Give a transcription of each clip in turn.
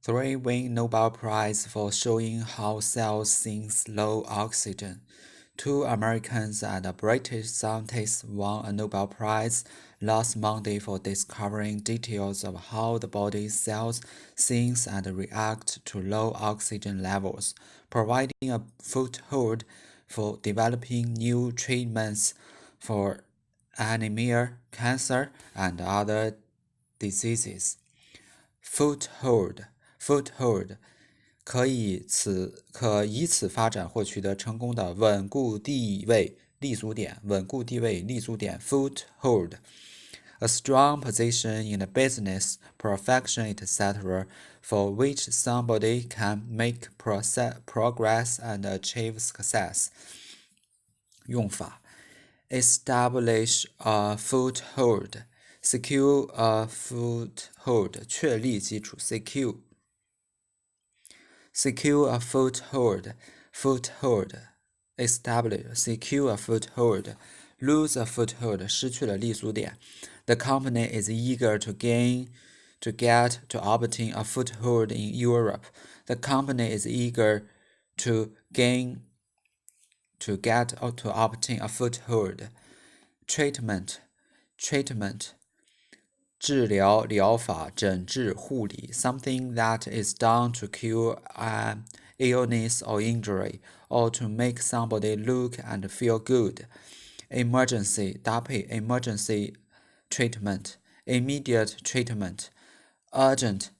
Three win Nobel Prize for showing how cells sense low oxygen. Two Americans and a British scientist won a Nobel Prize last Monday for discovering details of how the body's cells sense and react to low oxygen levels, providing a foothold for developing new treatments for anemia, cancer, and other diseases. Foothold 可以此发展或取得成功的稳固地位、立足点。稳固地位、立足点 foothold。A strong position in the business, profession, etc., for which somebody can make progress and achieve success. 用法 Establish a foothold, secure a foothold, 确立基础 secure a foothold, establish, secure a foothold, lose a foothold, 失去了立足点。The company is eager to get to obtain a foothold in Europe. The company is eager to get to obtain a foothold. Treatment 治疗、疗法、诊治、护理 something that is done to cure an illness or injury or to make somebody look and feel good. Emergency 搭配 emergency treatment, immediate treatment, urgent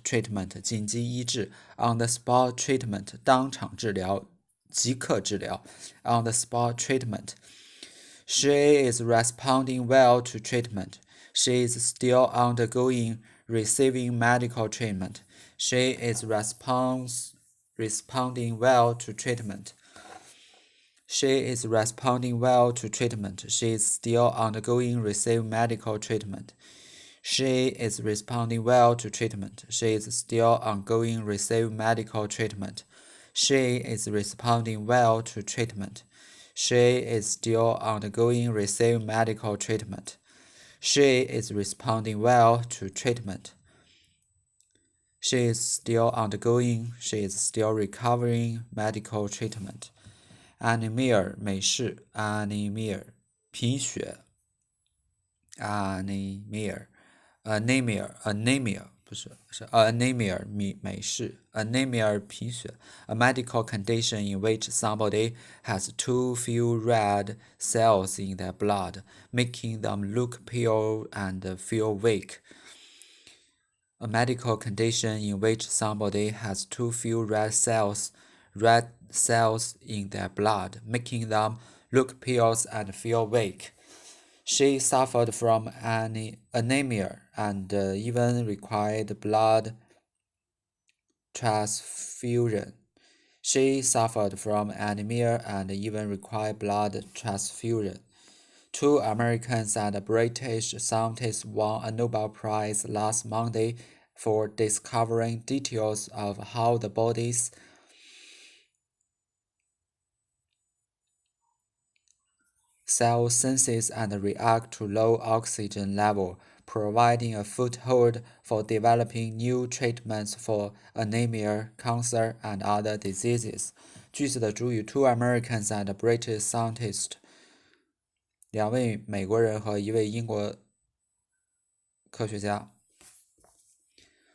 treatment 紧急医治 on the spot treatment 当场治疗、即刻治疗 on the spot treatment. She is responding well to treatment. She is still undergoing receiving medical treatment. She is responding well to treatment. She is responding well to treatment. She is still undergoing receiving medical treatment. She is responding well to treatment. She is still ongoing receiving medical treatment. She is responding well to treatment. She is still undergoing receiving medical treatment. She is responding well to treatment. She is still undergoing, she is still recovering medical treatment. Anemia 美式 anemia 贫血 anemia 不是 anemia 美式 anemia 贫血 a medical condition in which somebody has too few red cells in their blood, making them look pale and feel weak. A medical condition in which somebody has too few red cells in their blood, making them look pale and feel weak. She suffered from anemia and even required blood transfusion. She suffered from anemia and even required blood transfusion. Two Americans and a British scientists won a Nobel Prize last Monday for discovering details of how the body's cell senses and react to low oxygen level, providing a foothold for developing new treatments for anemia, cancer, and other diseases. 句子的主语 two Americans and a British scientist 两位美国人和一位英国科学家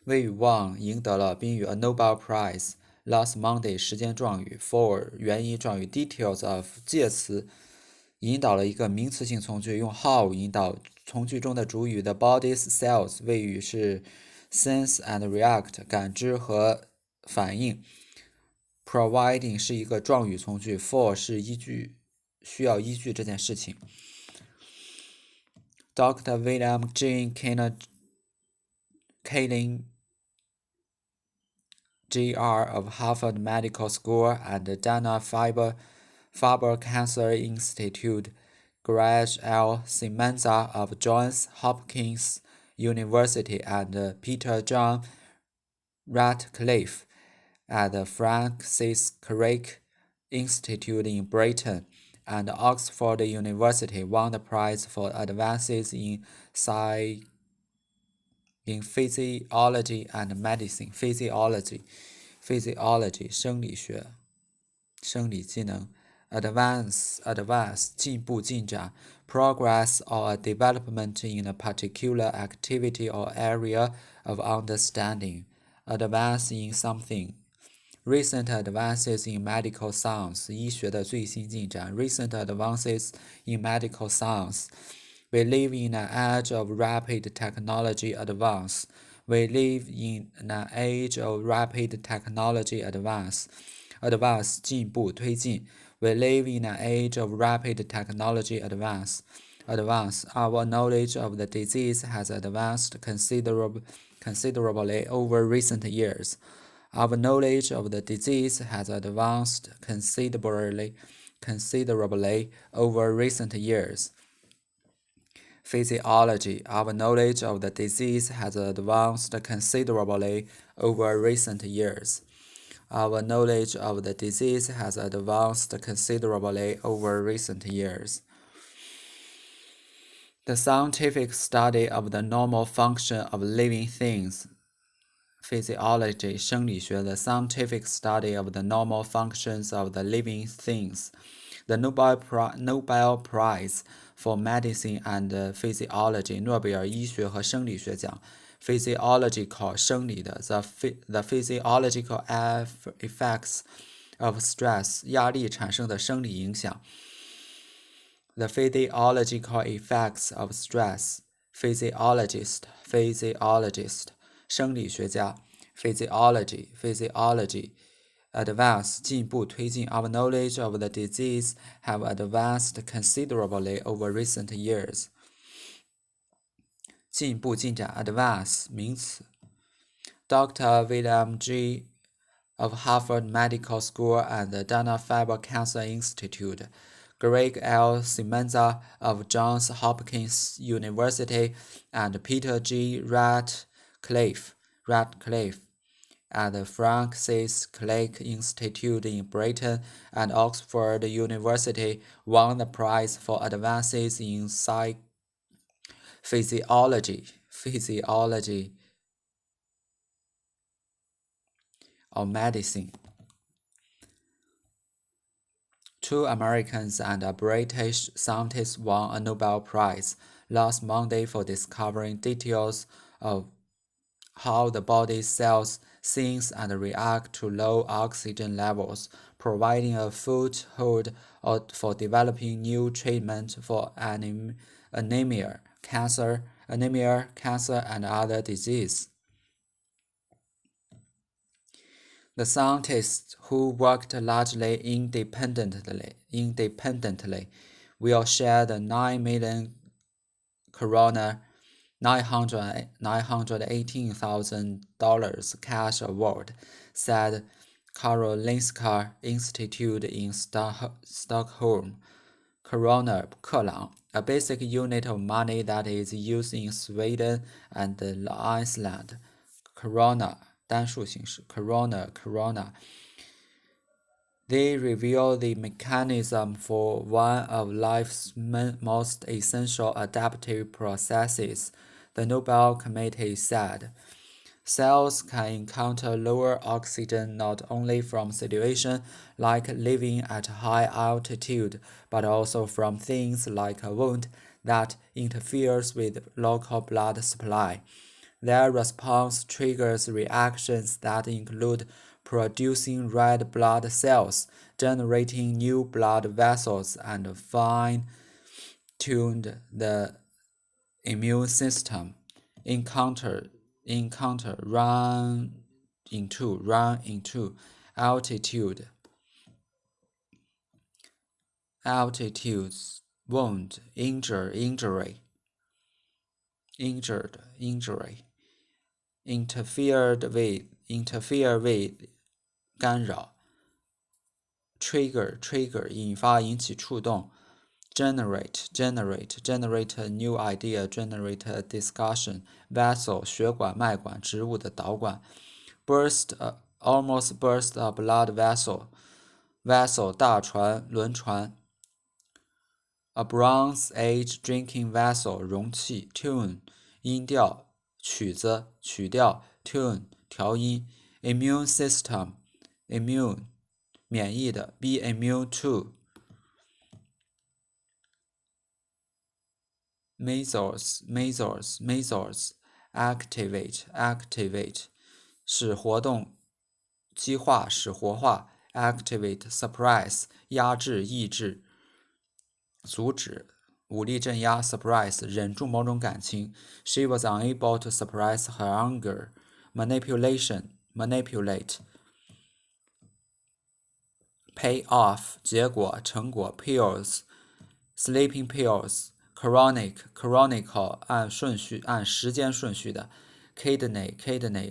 为与 won 赢得了宾语 a Nobel Prize last Monday 时间状语 for 原因状语 details of 介词引导了一个名词性从句，用 how 引导从句中的主语的 body's cells 谓语是 sense and react 感知和反应 providing 是一个状语从句 for 是需要依据这件事情。Dr. William Jean Kaelin Jr. of Harvard Medical School and Dana-Farber Cancer Institute, Greg L. Semenza of Johns Hopkins University, and Peter John Ratcliffe at the Francis Crick Institute in Britain and Oxford University won the prize for advances in in physiology and medicine. Physiology 生理学，生理机能。Advance 进步进展。Progress or a development in a particular activity or area of understanding. Advance in something. Recent advances in medical science 医学的最新进展。Recent advances in medical science. We live in an age of rapid technology advance. We live in an age of rapid technology advance. Advance 进步推进。We live in an age of rapid technology advance. Advance. Our knowledge of the disease has advanced considerably over recent years. Our knowledge of the disease has advanced considerably over recent years. Physiology. Our knowledge of the disease has advanced considerably over recent years. Our knowledge of the disease has advanced considerably over recent years. The scientific study of the normal function of living things. Physiology 生理学 The scientific study of the normal functions of the living things. The Nobel Prize for Medicine and Physiology 诺贝尔医学和生理学奖。Physiological 生理的 the physiological effects of stress 压力产生的生理影响。The physiological effects of stress. Physiologist 生理学家。Physiology advance 进步推进。Our knowledge of the disease have advanced considerably over recent years. 进步进展 advance 名词。Dr. William G. of Harvard Medical School and the Dana-Farber Cancer Institute, Greg L. Semenza of Johns Hopkins University, and Peter G. Ratcliffe at the Francis Crick Institute in Britain and Oxford University won the prize for advances in physiology or medicine. 2 Americans and a British scientist won a Nobel Prize last Monday for discovering details of how the body's cells sense and react to low oxygen levels, providing a foothold for developing new treatment for anemia, cancer, and other diseases. The scientists, who worked largely independently, will share the $9 million $918,000 cash award, said Karolinska Institute in Stockholm. Krona, 克朗, a basic unit of money that is used in Sweden and Iceland. Krona, 单数形式 krona. They reveal the mechanism for one of life's most essential adaptive processes, the Nobel Committee said. Cells can encounter lower oxygen not only from situations like living at high altitude, but also from things like a wound that interferes with local blood supply. Their response triggers reactions that include producing red blood cells, generating new blood vessels, and fine-tuned the immune system. Encounter run into altitudes, wound, injury, interfere with 干扰 trigger 引发引起触动 generate a new idea, generate a discussion. Vessel 血管脉管植物的导管 almost burst a blood vessel 大船轮船 a Bronze Age drinking vessel 容器 tune 音调曲子、曲调 tune 调音 immune system immune 免疫的 be immune to measles activate 使活动激化使活化 activate suppress 压制抑制阻止武力镇压 suppress 忍住某种感情 she was unable to suppress her anger manipulate pay off 结果成果 pills sleeping pills chronicle 按时间顺序的 kidney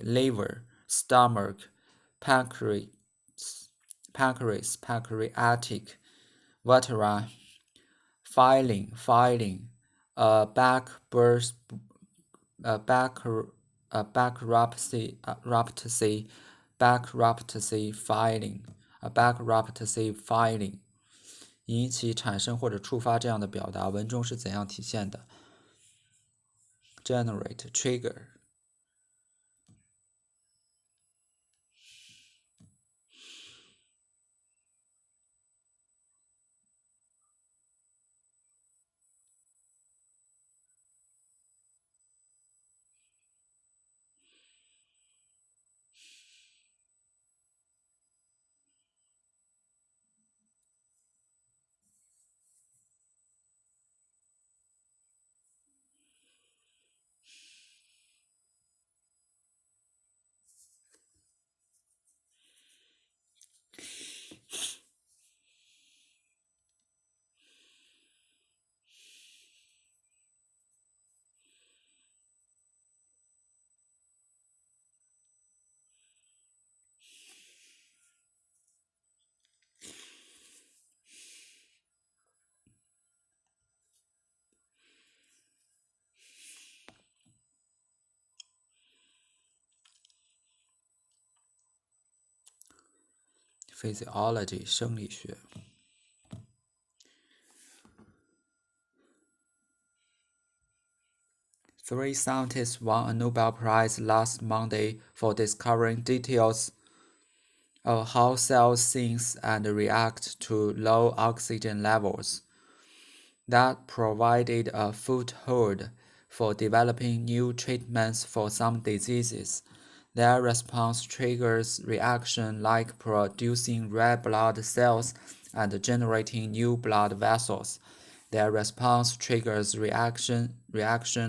liver stomach pancreas pancreatic vertebra filing back burst bankruptcy filing 引起产生或者触发这样的表达，文中是怎样体现的 ？generate trigger physiology 生理学。Three scientists won a Nobel Prize last Monday for discovering details of how cells think and react to low oxygen levels. That provided a foothold for developing new treatments for some diseases. Their response triggers reaction like producing red blood cells and generating new blood vessels. Their response triggers reaction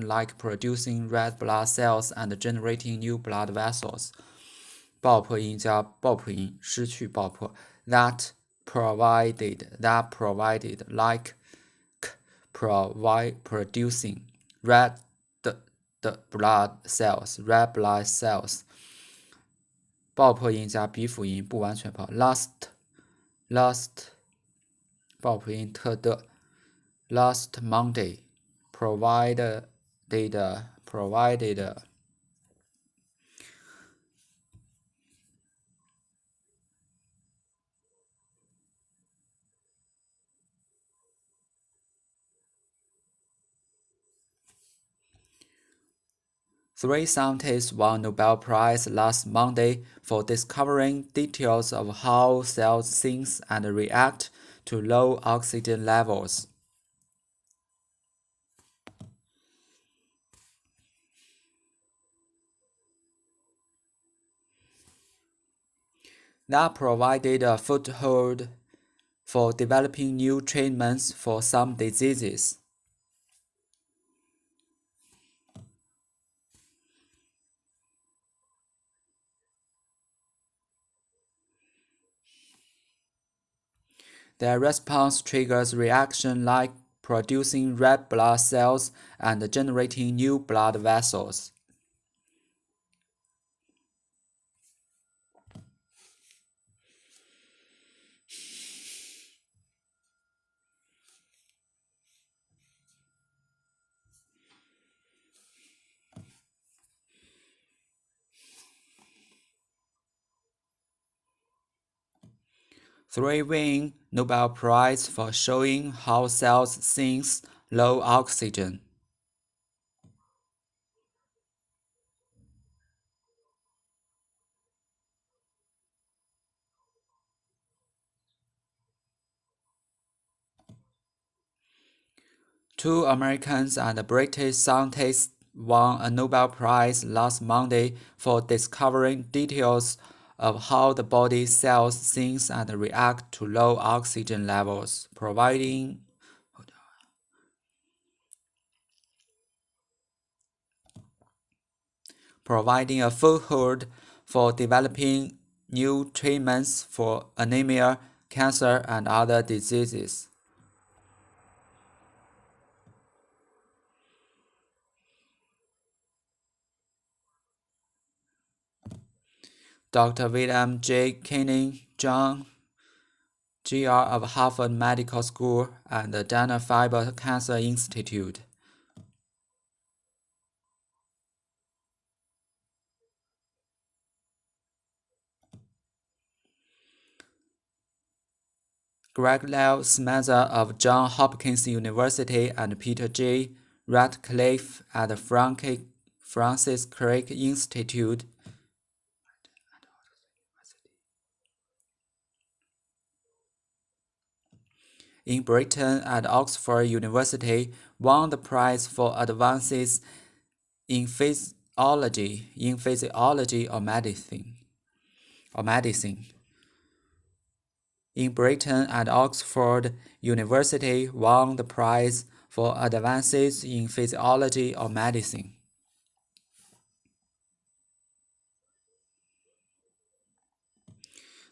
like producing red blood cells and generating new blood vessels. 爆破音加爆破音，失去爆破。That provided like producing red blood cells。爆破音加鼻辅音不完全跑。Last 爆破音特的。Last Monday provided Three scientists won a Nobel Prize last Monday for discovering details of how cells think and react to low oxygen levels. That provided a foothold for developing new treatments for some diseases. Their response triggers reaction like producing red blood cells and generating new blood vessels. Three win Nobel Prize for showing how cells think low oxygen. 2 Americans and British scientists won a Nobel Prize last Monday for discovering details of how the body cells sense and react to low oxygen levels, providing a foothold for developing new treatments for anemia, cancer, and other diseases. Dr. William J. Kenning, John Jr. of Harvard Medical School and the Dana-Farber Cancer Institute. Greg Lyle Smetzer of Johns Hopkins University and Peter J. Ratcliffe at the Francis Crick Institute. In Britain at Oxford University won the prize for advances in physiology or medicine. In Britain at Oxford University won the prize for advances in physiology or medicine.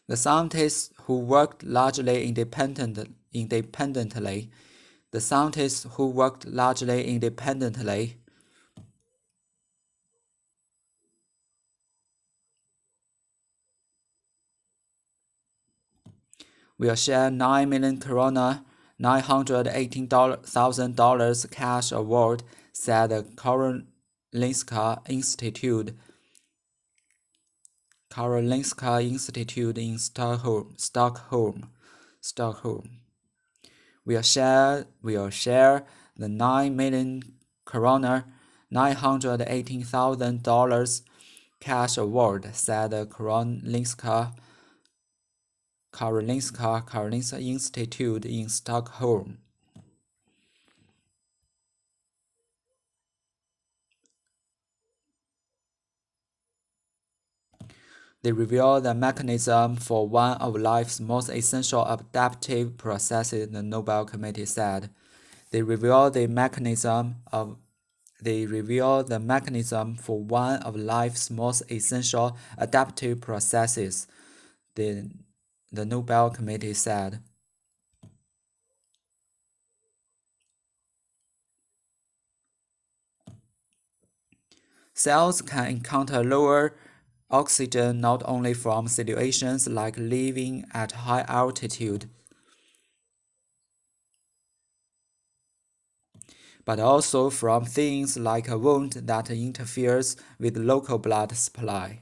The scientists who worked largely independently will share $9 million $918,000 cash award, said the Karolinska Institute in Stockholm. We'll share the $9 million $918,000 cash award, said the Karolinska Institute in Stockholm. They reveal the mechanism for one of life's most essential adaptive processes, the Nobel Committee said. They reveal the mechanism for one of life's most essential adaptive processes, the Nobel Committee said. Cells can encounter lower oxygen not only from situations like living at high altitude, but also from things like a wound that interferes with local blood supply.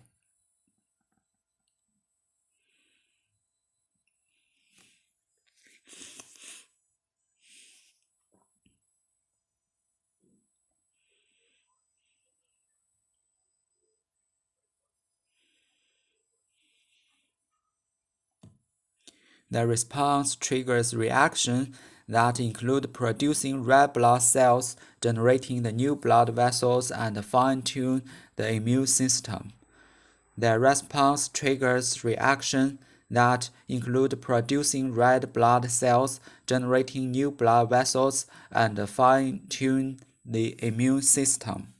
The response triggers reactions that include producing red blood cells, generating the new blood vessels, and fine-tune the immune system. The response triggers reactions that include producing red blood cells, generating new blood vessels, and fine-tune the immune system.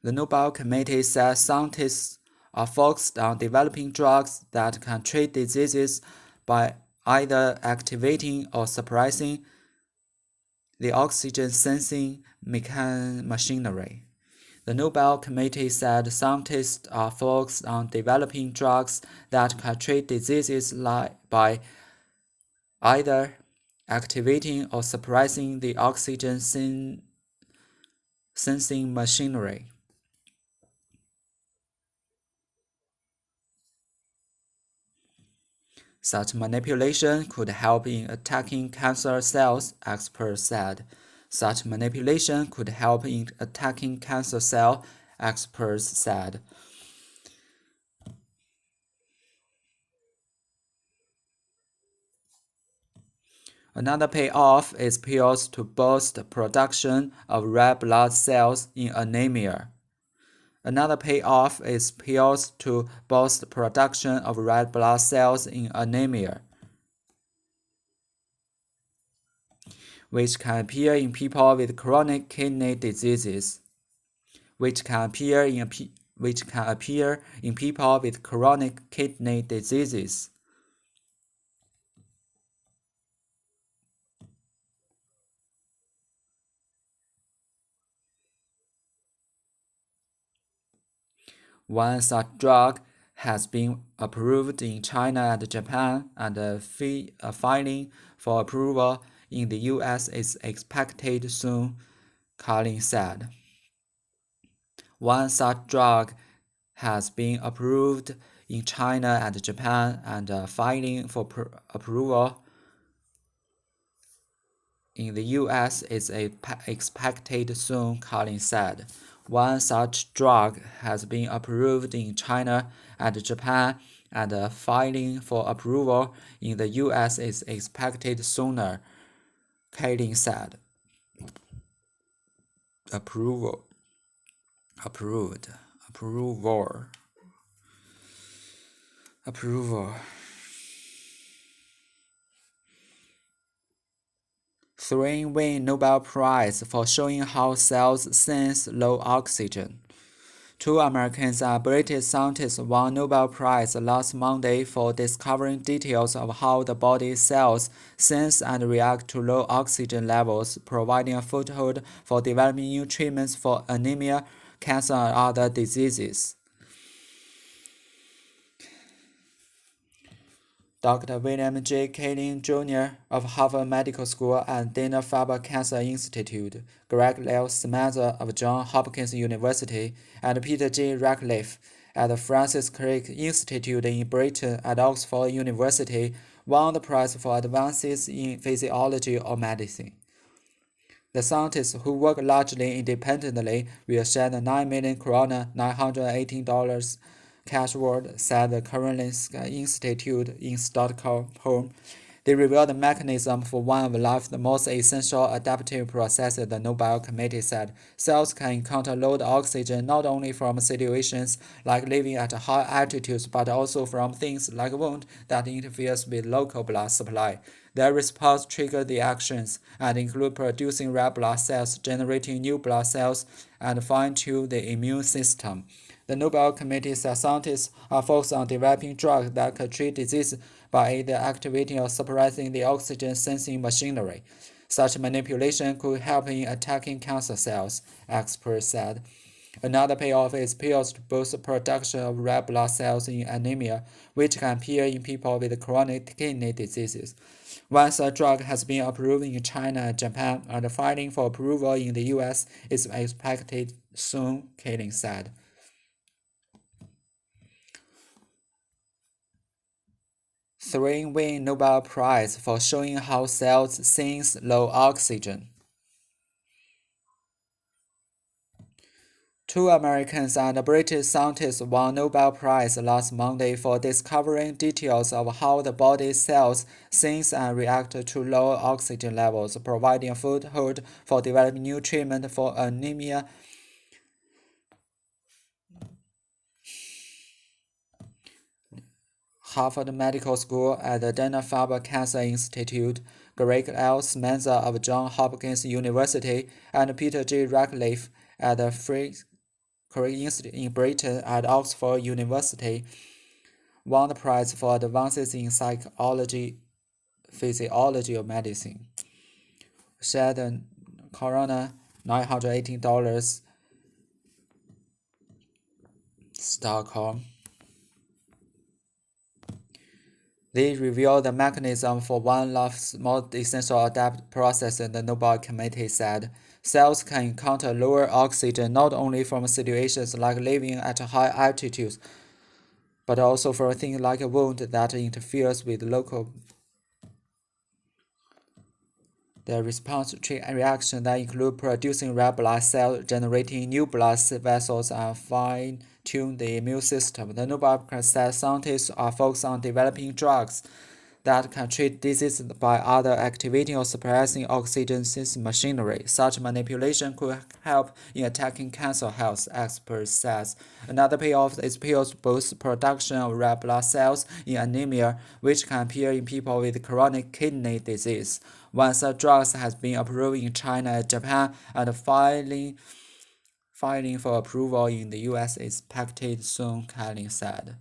The Nobel Committee says scientists are focused on developing drugs that can treat diseases by either activating or suppressing the oxygen sensing machinery. The Nobel Committee said scientists are focused on developing drugs that can treat diseases by either activating or suppressing the oxygen sensing machinery. Such manipulation could help in attacking cancer cells, experts said. Such manipulation could help in attacking cancer cells, experts said. Another payoff is pills to boost production of red blood cells in anemia. Another payoff is pills to boost production of red blood cells in anemia, which can appear in people with chronic kidney diseases. Which can appear in people with chronic kidney diseases. One such drug has been approved in China and Japan, and a filing for approval in the US is expected soon, Carlin said. One such drug has been approved in China and Japan, and a filing for approval in the US is expected soon, Carlin said. One such drug has been approved in China and Japan, and a filing for approval in the US is expected sooner, Carlin said. Approval. Approved. Approval. Approval. 3 win Nobel Prize for showing how cells sense low oxygen. 2 Americans and British scientists won Nobel Prize last Monday for discovering details of how the body's cells sense and react to low oxygen levels, providing a foothold for developing new treatments for anemia, cancer, and other diseases. Dr. William J. Kaelin, Jr. of Harvard Medical School and Dana-Farber Cancer Institute, Greg Leo Smetzer of Johns Hopkins University, and Peter J. Ratcliffe at the Francis Crick Institute in Britain at Oxford University won the prize for advances in physiology or medicine. The scientists, who work largely independently, will share the 9 million krona $918 cash award, said the Karolinska Institute in Stockholm. They revealed the mechanism for one of life's most essential adaptive processes, the Nobel Committee said. Cells can encounter low oxygen not only from situations like living at high altitudes, but also from things like a wound that interferes with local blood supply. Their response triggered the actions and include producing red blood cells, generating new blood cells, and fine-tune the immune system. The Nobel Committee said scientists are focused on developing drugs that could treat disease by either activating or suppressing the oxygen sensing machinery. Such manipulation could help in attacking cancer cells, experts said. Another payoff is pills to boost production of red blood cells in anemia, which can appear in people with chronic kidney diseases. One such drug has been approved in China and Japan, and filing for approval in the US is expected soon, Kaelin said. 3 win Nobel Prize for showing how cells sense low oxygen. 2 Americans and British scientists won Nobel Prize last Monday for discovering details of how the body's cells sense and react to low oxygen levels, providing a foothold for developing new treatment for anemia. Harvard Medical School at the Dana-Farber Cancer Institute, Greg L. Smetzer of Johns Hopkins University, and Peter J. Ratcliffe at the Crick Institute in Britain at Oxford University won the prize for advances in physiology or medicine. Shared Corona $918 Stockholm. They revealed the mechanism for one of the most essential adaptive processes, the Nobel Committee said. Cells can encounter lower oxygen not only from situations like living at high altitudes, but also from things like a wound that interferes with local The response chain reaction that include producing red blood cells, generating new blood vessels, and fine-tune the immune system. The Nobel Prize said scientists are focused on developing drugs that can treat diseases by either activating or suppressing oxygen synthesis machinery. Such manipulation could help in attacking cancer, health experts says. Another payoff is pills boost production of red blood cells in anemia, which can appear in people with chronic kidney disease. One such drug has been approved in China and Japan, and filing for approval in the US is expected soon, Kaling said.